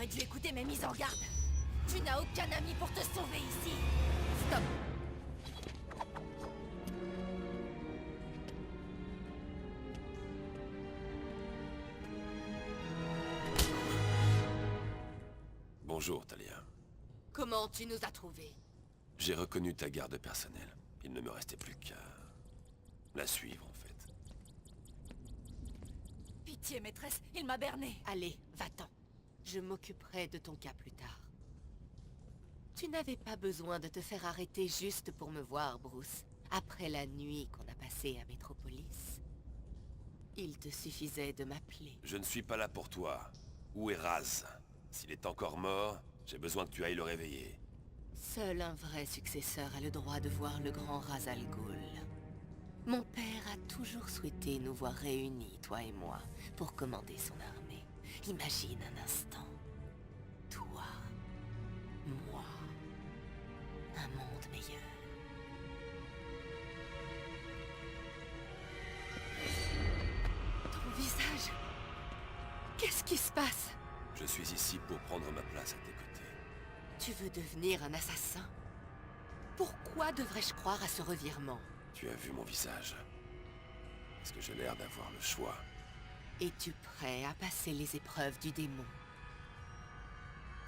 dû écouter mes mises en garde. Tu n'as aucun ami pour te sauver ici. Stop. Bonjour, Talia. Comment tu nous as trouvés? J'ai reconnu ta garde personnelle. Il ne me restait plus qu'à la suivre, en fait. Pitié, maîtresse, il m'a berné. Allez, va-t'en. Je m'occuperai de ton cas plus tard. Tu n'avais pas besoin de te faire arrêter juste pour me voir, Bruce. Après la nuit qu'on a passée à Metropolis. Il te suffisait de m'appeler. Je ne suis pas là pour toi. Où est Raz? S'il est encore mort, j'ai besoin que tu ailles le réveiller. Seul un vrai successeur a le droit de voir le grand Ra's al Ghul. Mon père a toujours souhaité nous voir réunis, toi et moi, pour commander son armée. Imagine un instant. Toi, moi, un monde meilleur. Ton visage... Qu'est-ce qui se passe? Je suis ici pour prendre ma place à tes côtés. Tu veux devenir un assassin? Pourquoi devrais-je croire à ce revirement? Tu as vu mon visage. Est-ce que j'ai l'air d'avoir le choix? Es-tu prêt à passer les épreuves du démon?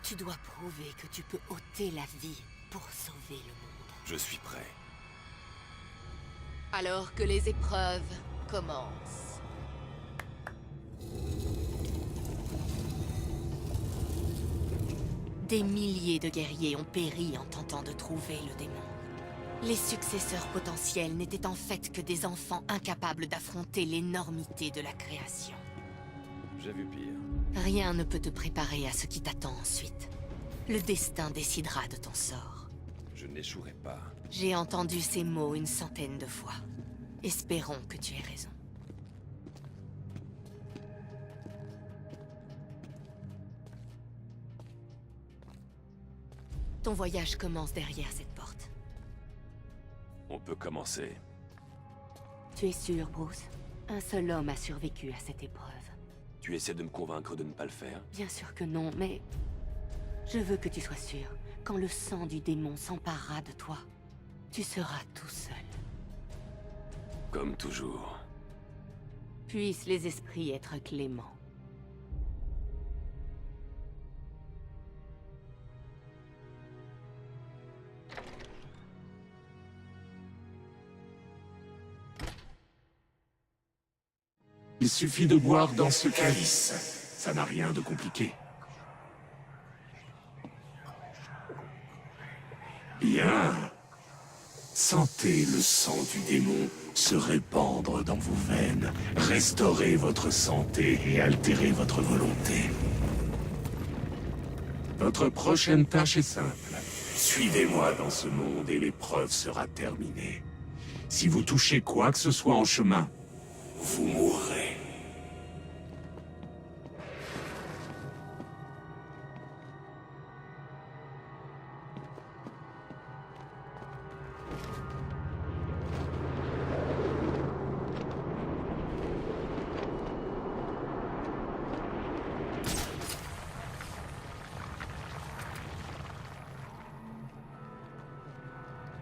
Tu dois prouver que tu peux ôter la vie pour sauver le monde. Je suis prêt. Alors que les épreuves commencent. Des milliers de guerriers ont péri en tentant de trouver le démon. Les successeurs potentiels n'étaient en fait que des enfants incapables d'affronter l'énormité de la création. J'ai vu pire. Rien ne peut te préparer à ce qui t'attend ensuite. Le destin décidera de ton sort. Je n'échouerai pas. J'ai entendu ces mots une centaine de fois. Espérons que tu aies raison. Ton voyage commence derrière cette porte. On peut commencer. Tu es sûr, Bruce? Un seul homme a survécu à cette épreuve. Tu essaies de me convaincre de ne pas le faire? Bien sûr que non, mais... Je veux que tu sois sûr. Quand le sang du démon s'emparera de toi, tu seras tout seul. Comme toujours. Puissent les esprits être cléments. Il suffit de boire dans ce calice. Ça n'a rien de compliqué. Bien. Sentez le sang du démon se répandre dans vos veines, restaurer votre santé et altérer votre volonté. Votre prochaine tâche est simple. Suivez-moi dans ce monde et l'épreuve sera terminée. Si vous touchez quoi que ce soit en chemin, vous mourrez.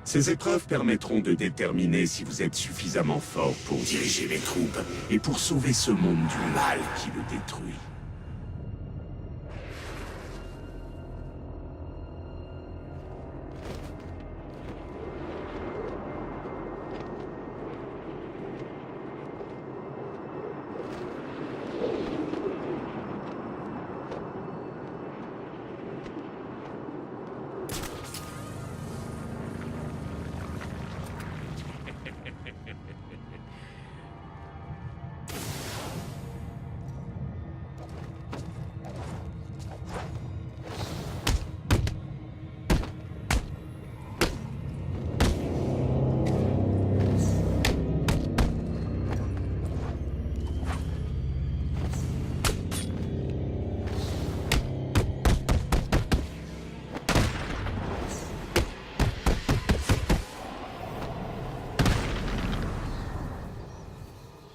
Ces épreuves permettront de déterminer si vous êtes suffisamment fort pour diriger les troupes et pour sauver ce monde du mal qui le détruit.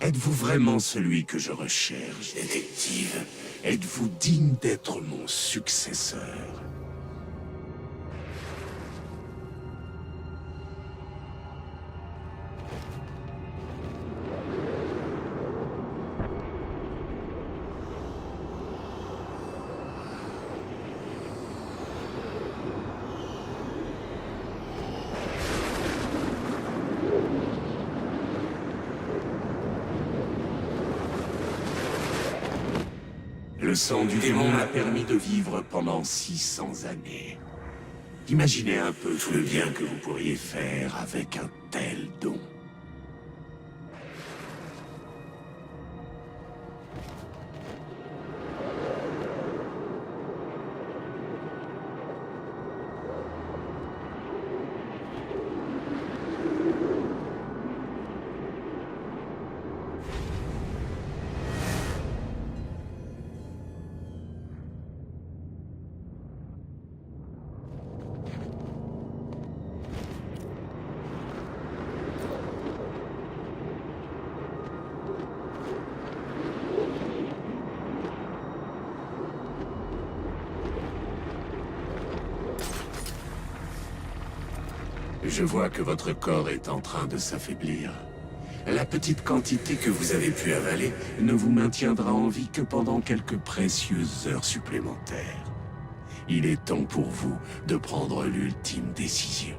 Êtes-vous vraiment celui que je recherche, détective? Êtes-vous digne d'être mon successeur? Le sang du démon m'a permis de vivre pendant 600 années. Imaginez un peu tout le bien que vous pourriez faire avec un tel don. Je vois que votre corps est en train de s'affaiblir. La petite quantité que vous avez pu avaler ne vous maintiendra en vie que pendant quelques précieuses heures supplémentaires. Il est temps pour vous de prendre l'ultime décision.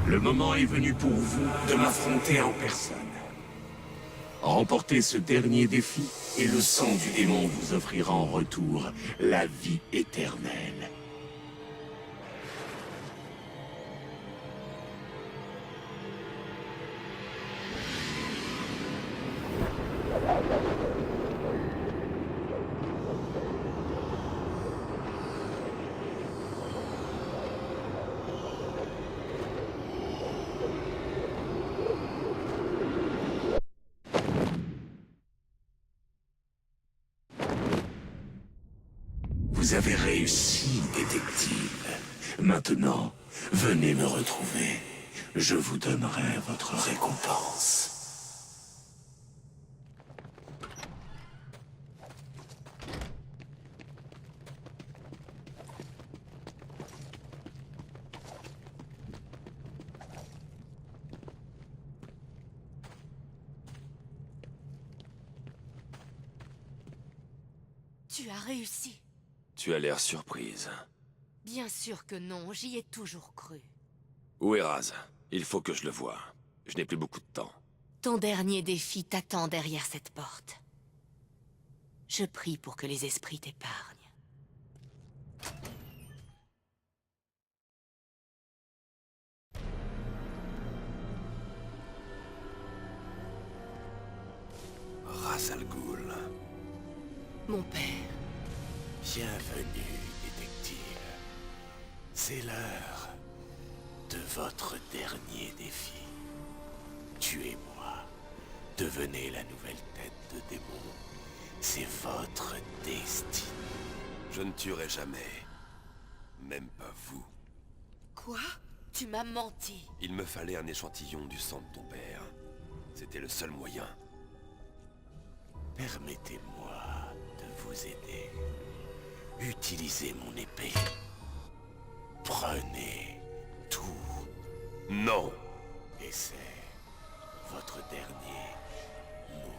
Le moment est venu pour vous de m'affronter en personne. Remportez ce dernier défi et le sang du démon vous offrira en retour la vie éternelle. Vous avez réussi, détective. Maintenant, venez me retrouver. Je vous donnerai votre récompense. Tu as réussi. Tu as l'air surprise. Bien sûr que non, j'y ai toujours cru. Où est Raz? Il faut que je le voie. Je n'ai plus beaucoup de temps. Ton dernier défi t'attend derrière cette porte. Je prie pour que les esprits t'épargnent. Raz Al Ghul. Mon père. Bienvenue, détective. C'est l'heure de votre dernier défi. Tuez-moi. Devenez la nouvelle tête de démon. C'est votre destinée. Je ne tuerai jamais. Même pas vous. Quoi? Tu m'as menti. Il me fallait un échantillon du sang de ton père. C'était le seul moyen. Permettez-moi de vous aider. Utilisez mon épée. Prenez tout. Non! Et c'est votre dernier mot.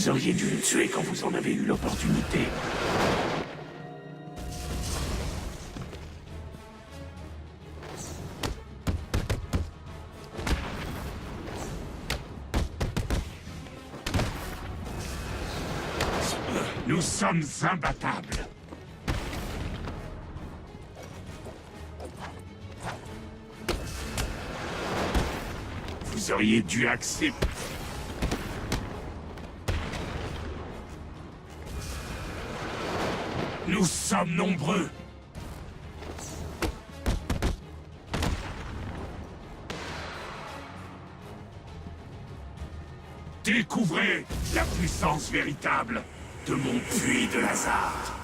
Vous auriez dû le tuer quand vous en avez eu l'opportunité. Nous sommes imbattables. Vous auriez dû accepter. Nous sommes nombreux. Découvrez la puissance véritable de mon puits de hasard.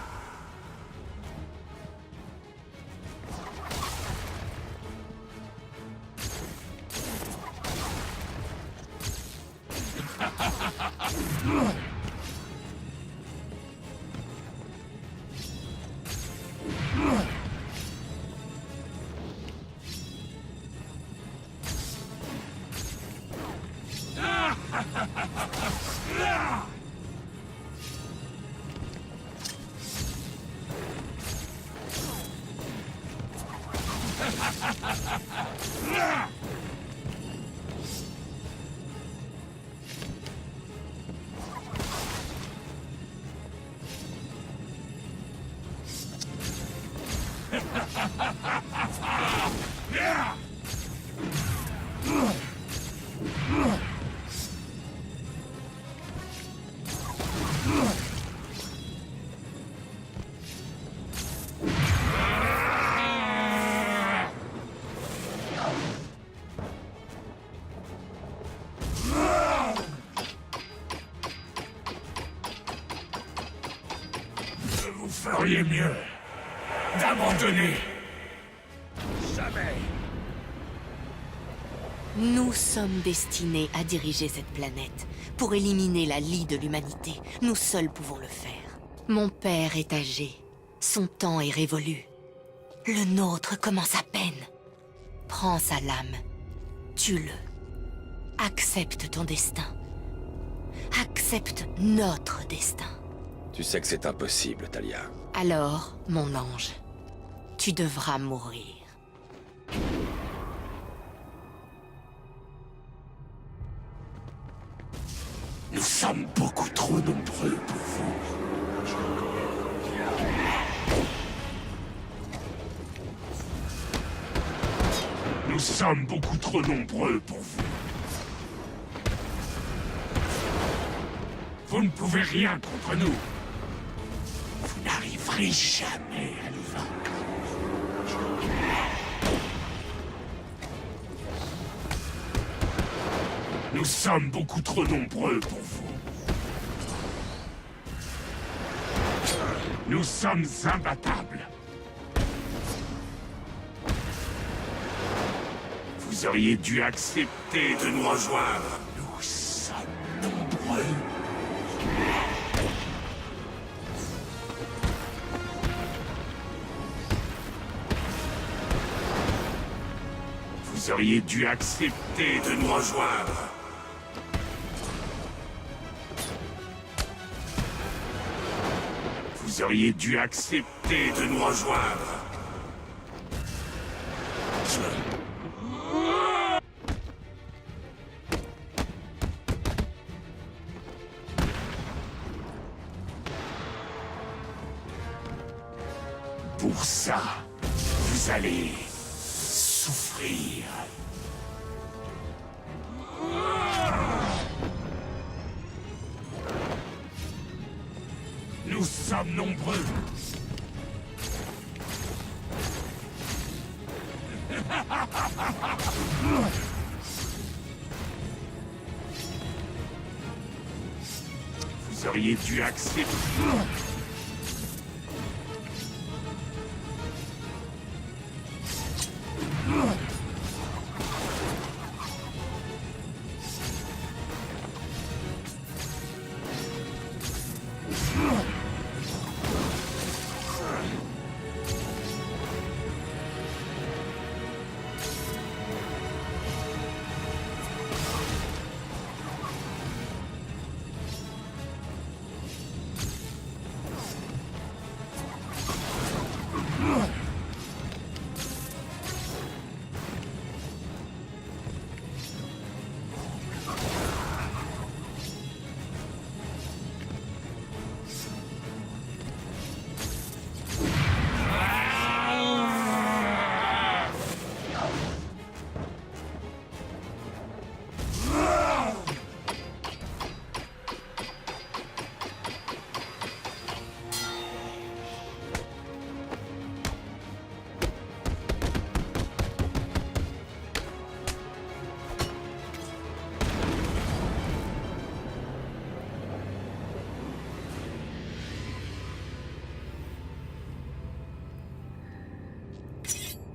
Vous feriez mieux d'abandonner. Jamais. Nous sommes destinés à diriger cette planète. Pour éliminer la lie de l'humanité, nous seuls pouvons le faire. Mon père est âgé. Son temps est révolu. Le nôtre commence à peine. Prends sa lame. Tue-le. Accepte ton destin. Accepte notre destin. Tu sais que c'est impossible, Talia. Alors, mon ange, tu devras mourir. Nous sommes beaucoup trop nombreux pour vous. Nous sommes beaucoup trop nombreux pour vous. Vous ne pouvez rien contre nous. Vous n'arriverez jamais à nous vaincre. Nous sommes beaucoup trop nombreux pour vous. Nous sommes imbattables. Vous auriez dû accepter de nous rejoindre. Nous sommes nombreux. Vous auriez dû accepter de nous rejoindre. Vous auriez dû accepter de nous rejoindre. Pour ça, vous allez souffrir. Nous sommes nombreux. Vous auriez dû accepter.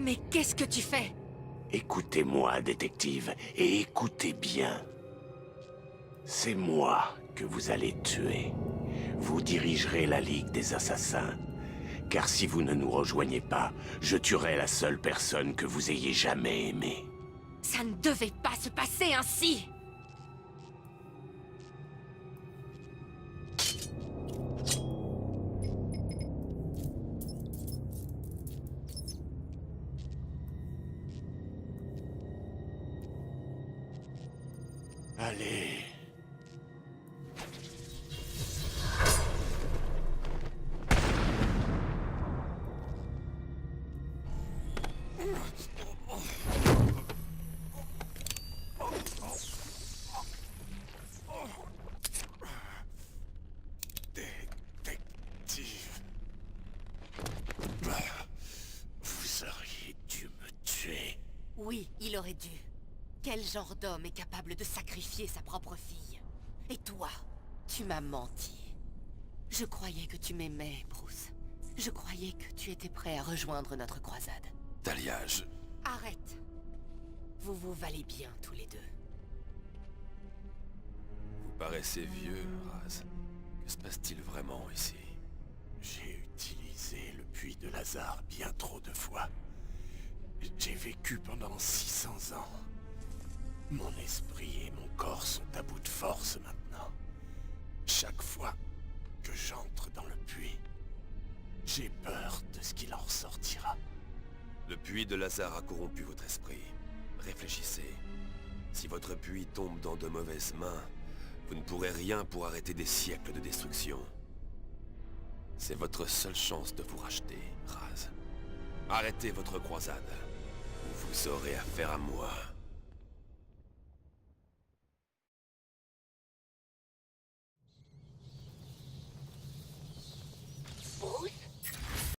Mais qu'est-ce que tu fais? Écoutez-moi, détective, et écoutez bien. C'est moi que vous allez tuer. Vous dirigerez la Ligue des Assassins. Car si vous ne nous rejoignez pas, je tuerai la seule personne que vous ayez jamais aimée. Ça ne devait pas se passer ainsi! Allez. Détective. Vous auriez dû me tuer. Oui, il aurait dû. Quel genre d'homme est capable de sacrifier sa propre fille? Et toi, tu m'as menti. Je croyais que tu m'aimais, Bruce. Je croyais que tu étais prêt à rejoindre notre croisade. Talia, Arrête. Vous vous valez bien tous les deux. Vous paraissez vieux, Raz. Que se passe-t-il vraiment ici? J'ai utilisé le puits de Lazare bien trop de fois. J'ai vécu pendant 600 ans. Mon esprit et mon corps sont à bout de force maintenant. Chaque fois que j'entre dans le puits, j'ai peur de ce qu'il en ressortira. Le puits de Lazare a corrompu votre esprit. Réfléchissez. Si votre puits tombe dans de mauvaises mains, vous ne pourrez rien pour arrêter des siècles de destruction. C'est votre seule chance de vous racheter, Raz. Arrêtez votre croisade, ou vous aurez affaire à moi.